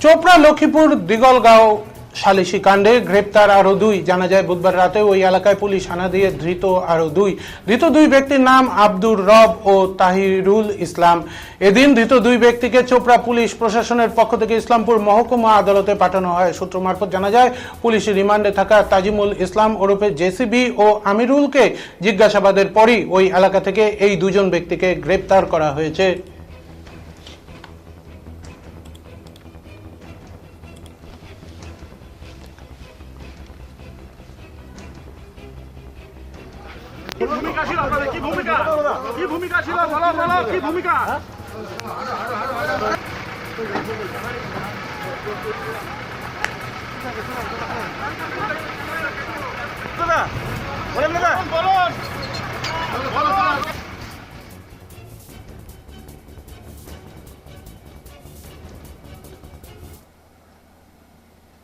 চোপড়া লক্ষ্মীপুর দিগলগাঁও সালিশি কাণ্ডে গ্রেপ্তার আরো দুই। জানা যায় বুধবার রাতে ওই এলাকায় পুলিশ হানা দিয়ে ধৃত আরো দুই ব্যক্তির নাম আব্দুর রব ও তাহিরুল ইসলাম। এদিন ধৃত দুই ব্যক্তিকে চোপড়া পুলিশ প্রশাসনের পক্ষ থেকে ইসলামপুর মহকুমা আদালতে পাঠানো হয়। সূত্র মারফত জানা যায় পুলিশের রিমান্ডে থাকা তাজিমুল ইসলাম ওরফে জেসিবি ও আমিরুলকে জিজ্ঞাসাবাদের পরই ওই এলাকা থেকে এই দুজন ব্যক্তিকে গ্রেপ্তার করা হয়েছে। কি ভূমিকা ছিল আপনাদের? কি ভূমিকা ছিল? বলো কি ভূমিকা? বলুন